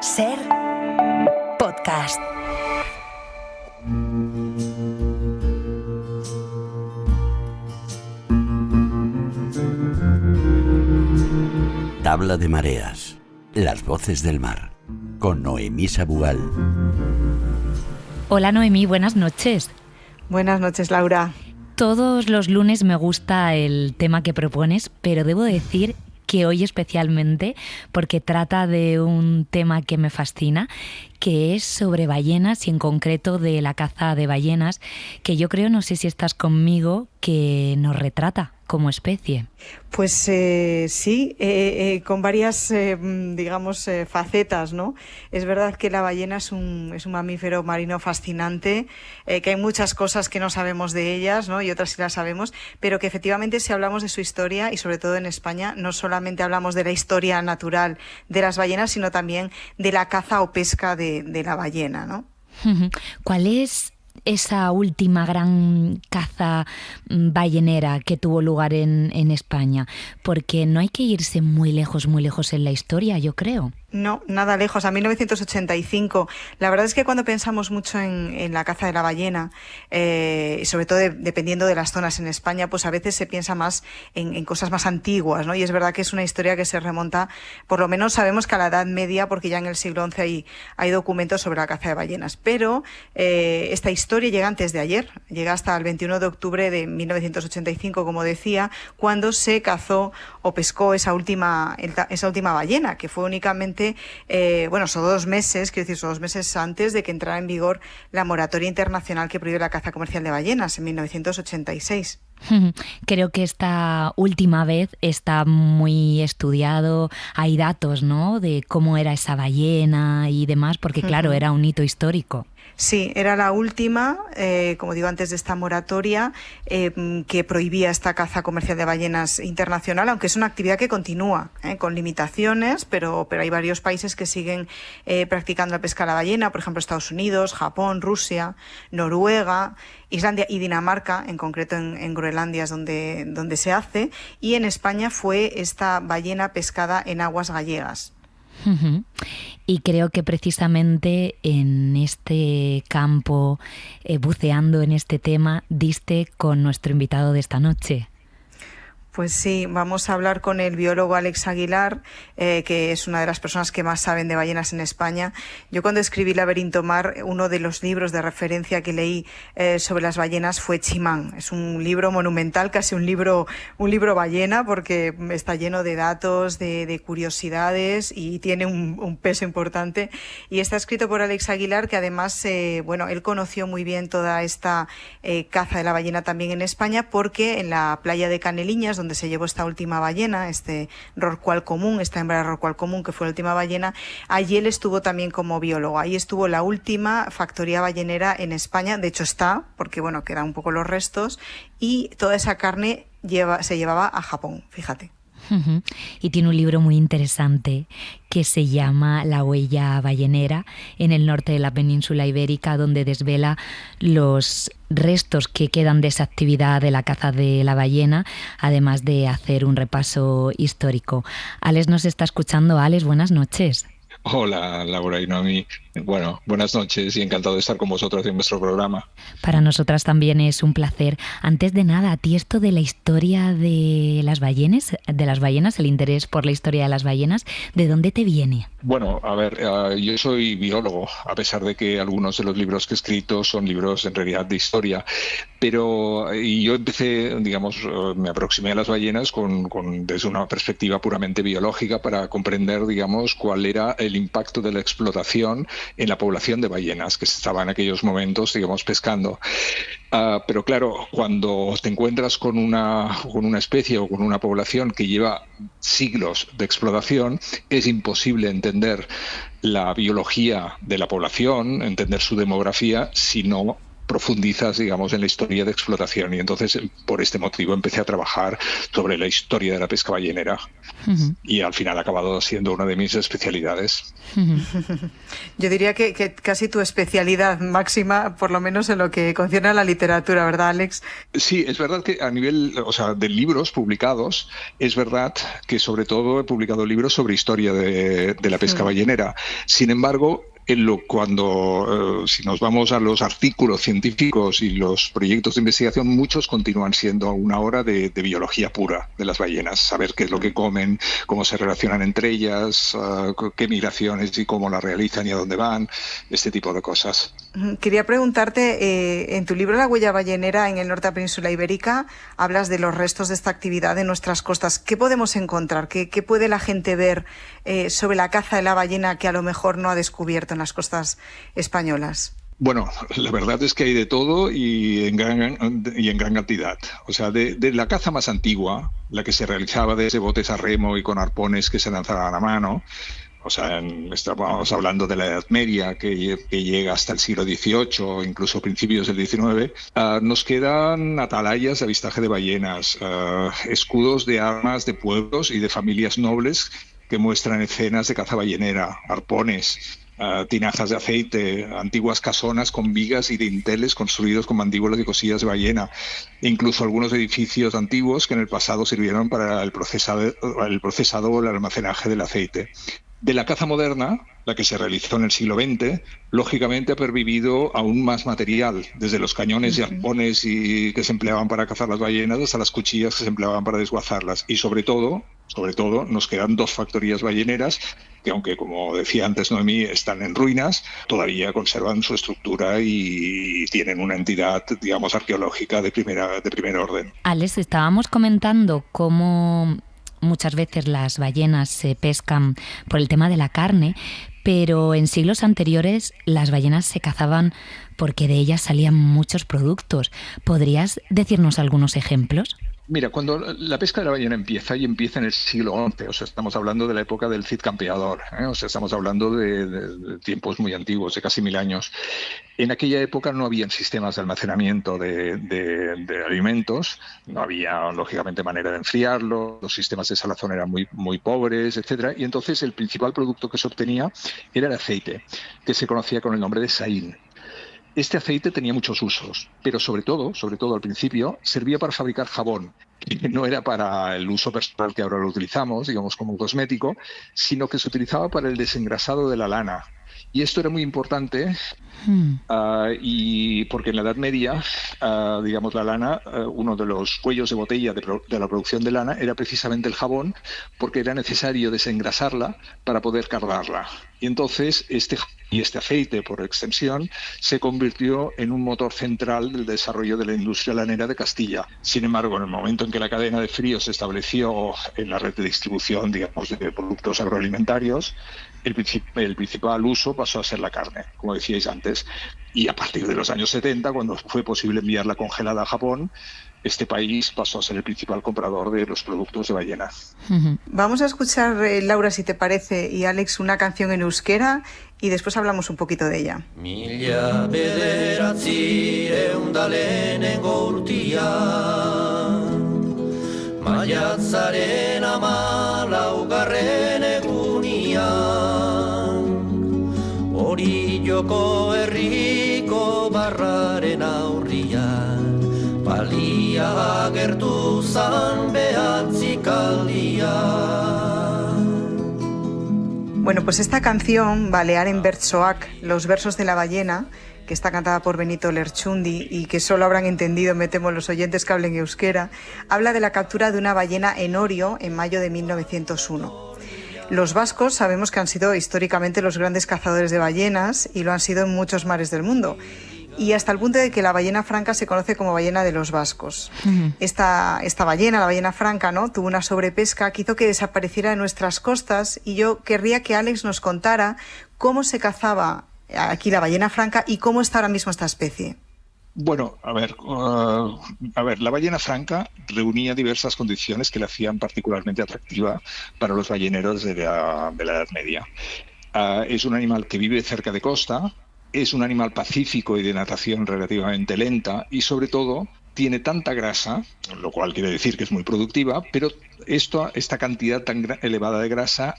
Ser podcast. Tabla de mareas. Las voces del mar. Con Noemí Sabugal. Hola Noemí, buenas noches. Buenas noches, Laura. Todos los lunes me gusta el tema que propones, pero debo decir que hoy especialmente, porque trata de un tema que me fascina, que es sobre ballenas y en concreto de la caza de ballenas, que yo creo, no sé si estás conmigo, que nos retrata como especie. Pues sí, con varias, facetas, ¿no? Es verdad que la ballena es un mamífero marino fascinante, que hay muchas cosas que no sabemos de ellas, ¿no? Y otras sí las sabemos, pero que efectivamente si hablamos de su historia, y sobre todo en España, no solamente hablamos de la historia natural de las ballenas, sino también de la caza o pesca de la ballena, ¿no? ¿Cuál es esa última gran caza ballenera que tuvo lugar en España? Porque no hay que irse muy lejos en la historia, yo creo. No, nada lejos, a 1985. La verdad es que cuando pensamos mucho en la caza de la ballena, y sobre todo dependiendo de las zonas en España, pues a veces se piensa más en cosas más antiguas, ¿no? Y es verdad que es una historia que se remonta, por lo menos sabemos que a la Edad Media, porque ya en el siglo XI hay documentos sobre la caza de ballenas. Pero esta historia llega antes de ayer, llega hasta el 21 de octubre de 1985, como decía, cuando se cazó o pescó esa última ballena, que fue únicamente son 2 meses, quiero decir, son 2 meses antes de que entrara en vigor la moratoria internacional que prohíbe la caza comercial de ballenas en 1986. Creo que esta última vez está muy estudiado, hay datos, ¿no?, de cómo era esa ballena y demás, porque claro, era un hito histórico. Sí, era la última, como digo, antes de esta moratoria que prohibía esta caza comercial de ballenas internacional, aunque es una actividad que continúa, con limitaciones, pero hay varios países que siguen practicando la pesca a la ballena, por ejemplo Estados Unidos, Japón, Rusia, Noruega, Islandia y Dinamarca, en concreto en Groenlandia es donde se hace, y en España fue esta ballena pescada en aguas gallegas. Y creo que precisamente en este campo, buceando en este tema, diste con nuestro invitado de esta noche. Pues sí, vamos a hablar con el biólogo Alex Aguilar, que es una de las personas que más saben de ballenas en España. Yo cuando escribí Laberinto Mar, uno de los libros de referencia que leí sobre las ballenas fue Chimán. Es un libro monumental, casi un libro ballena, porque está lleno de datos, de curiosidades y tiene un peso importante. Y está escrito por Alex Aguilar, que además, él conoció muy bien toda esta caza de la ballena también en España, porque en la playa de Caneliñas, donde se llevó esta última ballena, este rorcual común, esta hembra de rorcual común que fue la última ballena, allí él estuvo también como biólogo. Ahí estuvo la última factoría ballenera en España, de hecho está, porque quedan un poco los restos, y toda esa carne se llevaba a Japón, fíjate. Y tiene un libro muy interesante que se llama La huella ballenera, en el norte de la península ibérica, donde desvela los restos que quedan de esa actividad de la caza de la ballena, además de hacer un repaso histórico. Alex nos está escuchando. Alex, buenas noches. Hola, Laura y Noemí. Bueno, buenas noches y encantado de estar con vosotros en vuestro programa. Para nosotras también es un placer. Antes de nada, ¿a ti esto de la historia de las ballenas, el interés por la historia de las ballenas, de dónde te viene? Bueno, a ver, yo soy biólogo, a pesar de que algunos de los libros que he escrito son libros en realidad de historia, pero yo empecé, me aproximé a las ballenas desde una perspectiva puramente biológica para comprender, cuál era el impacto de la explotación en la población de ballenas que se estaba en aquellos momentos, pescando. Pero claro, cuando te encuentras con una especie o con una población que lleva siglos de explotación, es imposible entender la biología de la población, entender su demografía, si no profundizas, digamos, en la historia de explotación. Y entonces, por este motivo, empecé a trabajar sobre la historia de la pesca ballenera. Y al final ha acabado siendo una de mis especialidades. Yo diría que casi tu especialidad máxima, por lo menos en lo que concierne a la literatura, ¿verdad, Alex? Sí, es verdad que a nivel, de libros publicados, es verdad que sobre todo he publicado libros sobre historia de la pesca ballenera. Sin embargo, si nos vamos a los artículos científicos y los proyectos de investigación, muchos continúan siendo una hora de biología pura de las ballenas, saber qué es lo que comen, cómo se relacionan entre ellas, qué migraciones y cómo las realizan y a dónde van, este tipo de cosas. Quería preguntarte, en tu libro La huella ballenera en el norte de la península ibérica, hablas de los restos de esta actividad en nuestras costas. ¿Qué podemos encontrar? ¿Qué puede la gente ver sobre la caza de la ballena que a lo mejor no ha descubierto en las costas españolas? Bueno, la verdad es que hay de todo y en gran cantidad. O sea, de la caza más antigua, la que se realizaba desde botes a remo y con arpones que se lanzaban a mano. O sea, estamos hablando de la Edad Media, que llega hasta el siglo XVIII, incluso principios del XIX. Nos quedan atalayas de avistaje de ballenas, escudos de armas de pueblos y de familias nobles que muestran escenas de caza ballenera, arpones, tinajas de aceite, antiguas casonas con vigas y dinteles construidos con mandíbulas y cosillas de ballena, e incluso algunos edificios antiguos que en el pasado sirvieron para el procesado o el almacenaje del aceite. De la caza moderna, la que se realizó en el siglo XX, lógicamente ha pervivido aún más material, desde los cañones y arpones que se empleaban para cazar las ballenas hasta las cuchillas que se empleaban para desguazarlas. Y sobre todo, nos quedan 2 factorías balleneras que, aunque, como decía antes Noemí, están en ruinas, todavía conservan su estructura y tienen una entidad, digamos, arqueológica de primer orden. Alex, estábamos comentando cómo muchas veces las ballenas se pescan por el tema de la carne, pero en siglos anteriores las ballenas se cazaban porque de ellas salían muchos productos. ¿Podrías decirnos algunos ejemplos? Mira, cuando la pesca de la ballena empieza en el siglo XI, o sea, estamos hablando de la época del Cid Campeador, o sea, estamos hablando de tiempos muy antiguos, de casi 1000 años. En aquella época no habían sistemas de almacenamiento de alimentos, no había, lógicamente, manera de enfriarlo, los sistemas de salazón eran muy pobres, etcétera, y entonces el principal producto que se obtenía era el aceite, que se conocía con el nombre de saín. Este aceite tenía muchos usos, pero sobre todo al principio, servía para fabricar jabón, que no era para el uso personal que ahora lo utilizamos, digamos, como cosmético, sino que se utilizaba para el desengrasado de la lana. Y esto era muy importante y porque en la Edad Media, digamos, la lana, uno de los cuellos de botella de la producción de lana era precisamente el jabón, porque era necesario desengrasarla para poder cardarla. Y entonces este aceite, por extensión, se convirtió en un motor central del desarrollo de la industria lanera de Castilla. Sin embargo, en el momento en que la cadena de frío se estableció en la red de distribución, digamos, de productos agroalimentarios, el principal uso pasó a ser la carne, como decíais antes. Y a partir de los años 70, cuando fue posible enviarla congelada a Japón, este país pasó a ser el principal comprador de los productos de ballena. Vamos a escuchar, Laura, si te parece, y Alex, una canción en euskera y después hablamos un poquito de ella. Mila bederatzi eunda lehenengo urtian, maiatzaren 14. egunian, Orilloko herriko barraren aurrian, balia agertu zan behatzikaldian. Bueno, pues esta canción, Balearen bertsoak, los versos de la ballena, que está cantada por Benito Lerchundi y que solo habrán entendido, me temo, los oyentes que hablen euskera, habla de la captura de una ballena en Orio en mayo de 1901. Los vascos sabemos que han sido históricamente los grandes cazadores de ballenas y lo han sido en muchos mares del mundo. Y hasta el punto de que la ballena franca se conoce como ballena de los vascos. Esta ballena, la ballena franca, ¿no?, tuvo una sobrepesca que hizo que desapareciera de nuestras costas, y yo querría que Alex nos contara cómo se cazaba aquí la ballena franca y cómo está ahora mismo esta especie. Bueno, a ver, la ballena franca reunía diversas condiciones que la hacían particularmente atractiva para los balleneros de la Edad Media. Es un animal que vive cerca de costa, es un animal pacífico y de natación relativamente lenta y sobre todo tiene tanta grasa, lo cual quiere decir que es muy productiva, pero esta cantidad tan elevada de grasa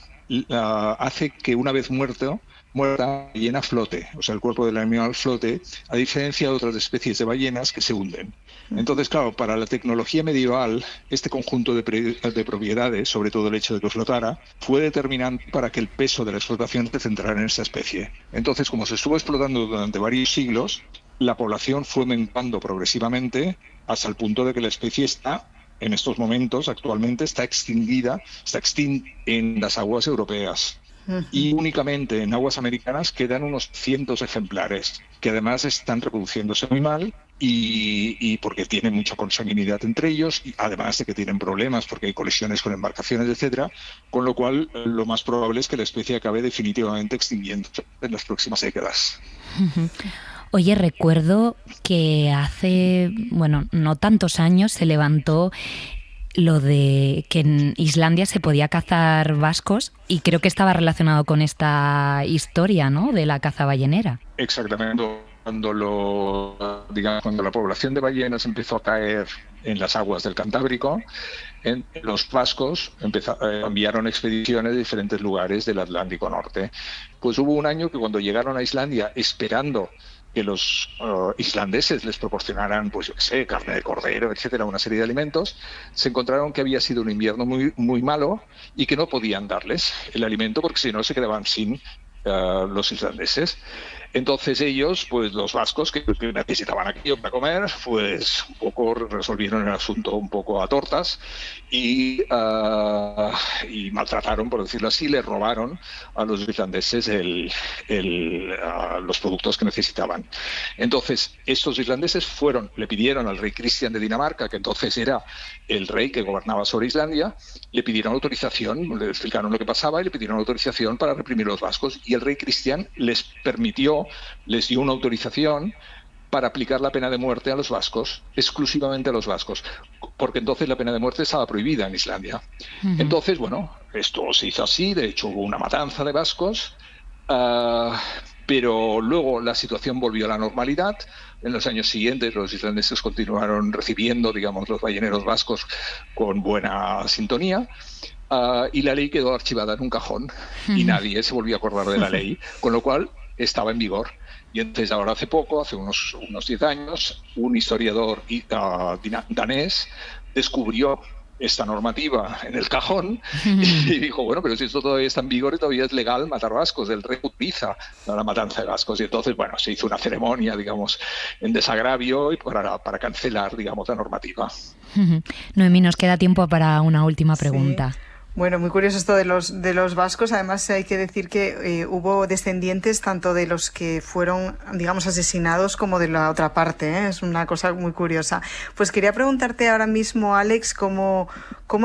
hace que una vez muerta, la ballena flote, o sea, el cuerpo del animal flote, a diferencia de otras especies de ballenas que se hunden. Entonces, claro, para la tecnología medieval, este conjunto de propiedades, sobre todo el hecho de que flotara, fue determinante para que el peso de la explotación se centrara en esta especie. Entonces, como se estuvo explotando durante varios siglos, la población fue menguando progresivamente hasta el punto de que la especie está, en estos momentos, actualmente, está extinta en las aguas europeas. Y únicamente en aguas americanas quedan unos cientos ejemplares, que además están reproduciéndose muy mal y porque tienen mucha consanguinidad entre ellos, y además de que tienen problemas porque hay colisiones con embarcaciones, etcétera, con lo cual lo más probable es que la especie acabe definitivamente extinguiéndose en las próximas décadas. Oye, recuerdo que hace, no tantos años se levantó lo de que en Islandia se podía cazar vascos y creo que estaba relacionado con esta historia, ¿no?, de la caza ballenera. Exactamente. Cuando la población de ballenas empezó a caer en las aguas del Cantábrico, los vascos enviaron expediciones de diferentes lugares del Atlántico Norte. Pues hubo un año que cuando llegaron a Islandia esperando que los islandeses les proporcionaran, pues yo qué sé, carne de cordero, etcétera, una serie de alimentos, se encontraron que había sido un invierno muy, muy malo y que no podían darles el alimento porque si no se quedaban sin los islandeses. Entonces ellos, pues los vascos que necesitaban aquello para comer, pues un poco resolvieron el asunto un poco a tortas y maltrataron, por decirlo así, le robaron a los islandeses los productos que necesitaban. Entonces estos islandeses le pidieron al rey Cristian de Dinamarca, que entonces era el rey que gobernaba sobre Islandia, le pidieron autorización, le explicaron lo que pasaba y le pidieron autorización para reprimir a los vascos, y el rey Cristian les dio una autorización para aplicar la pena de muerte a los vascos, exclusivamente a los vascos, porque entonces la pena de muerte estaba prohibida en Islandia. Entonces, esto se hizo así, de hecho hubo una matanza de vascos, pero luego la situación volvió a la normalidad. En los años siguientes los islandeses continuaron recibiendo, los balleneros vascos con buena sintonía, y la ley quedó archivada en un cajón y nadie se volvió a acordar de la ley, con lo cual estaba en vigor. Y entonces ahora hace unos 10 años, un historiador danés descubrió esta normativa en el cajón y dijo, pero si esto todavía está en vigor y todavía es legal matar vascos, el rey utiliza la matanza de vascos. Y entonces, se hizo una ceremonia, en desagravio y para cancelar, la normativa. Noemí, nos queda tiempo para una última pregunta. Sí. Bueno, muy curioso esto de los vascos. Además, hay que decir que hubo descendientes tanto de los que fueron, asesinados como de la otra parte, ¿eh? Es una cosa muy curiosa. Pues quería preguntarte ahora mismo, Alex, cómo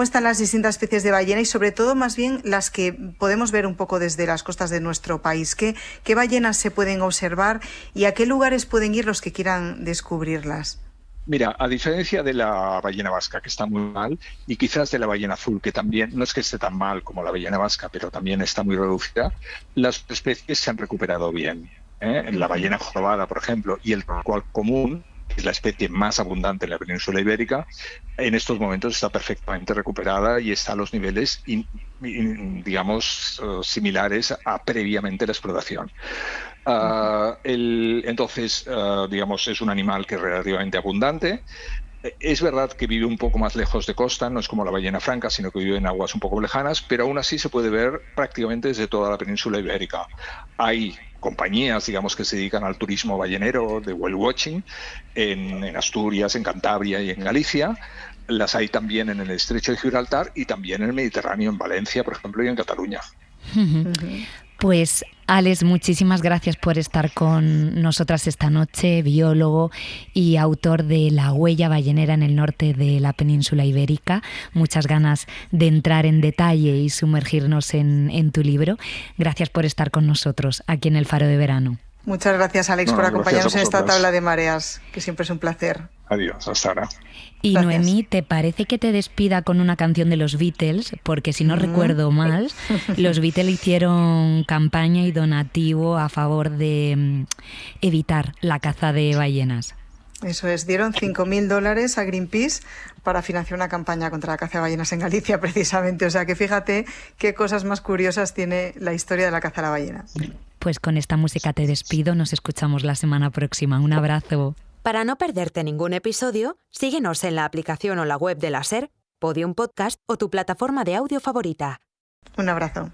están las distintas especies de ballena y sobre todo, más bien, las que podemos ver un poco desde las costas de nuestro país. ¿Qué ballenas se pueden observar y a qué lugares pueden ir los que quieran descubrirlas? Mira, a diferencia de la ballena vasca, que está muy mal, y quizás de la ballena azul, que también no es que esté tan mal como la ballena vasca, pero también está muy reducida, las especies se han recuperado bien. La ballena jorobada, por ejemplo, y el rorcual común, que es la especie más abundante en la península ibérica, en estos momentos está perfectamente recuperada y está a los niveles, similares a previamente la explotación. Entonces, es un animal que es relativamente abundante. Es verdad que vive un poco más lejos de costa, no es como la ballena franca, sino que vive en aguas un poco lejanas, pero aún así se puede ver prácticamente desde toda la península ibérica. Hay compañías, que se dedican al turismo ballenero de whale watching en Asturias, en Cantabria y en Galicia. Las hay también en el estrecho de Gibraltar y también en el Mediterráneo, en Valencia, por ejemplo, y en Cataluña. Pues Alex, muchísimas gracias por estar con nosotras esta noche, biólogo y autor de La huella ballenera en el norte de la península ibérica. Muchas ganas de entrar en detalle y sumergirnos en tu libro. Gracias por estar con nosotros aquí en El Faro de Verano. Muchas gracias, Alex, por acompañarnos en esta tabla de mareas, que siempre es un placer. Adiós, hasta ahora. Y Gracias. Noemí, ¿te parece que te despida con una canción de los Beatles? Porque si no recuerdo mal, los Beatles hicieron campaña y donativo a favor de evitar la caza de ballenas. Eso es, dieron $5.000 a Greenpeace para financiar una campaña contra la caza de ballenas en Galicia, precisamente. O sea que fíjate qué cosas más curiosas tiene la historia de la caza de la ballena. Pues con esta música te despido, nos escuchamos la semana próxima. Un abrazo. Para no perderte ningún episodio, síguenos en la aplicación o la web de la SER, Podium Podcast o tu plataforma de audio favorita. Un abrazo.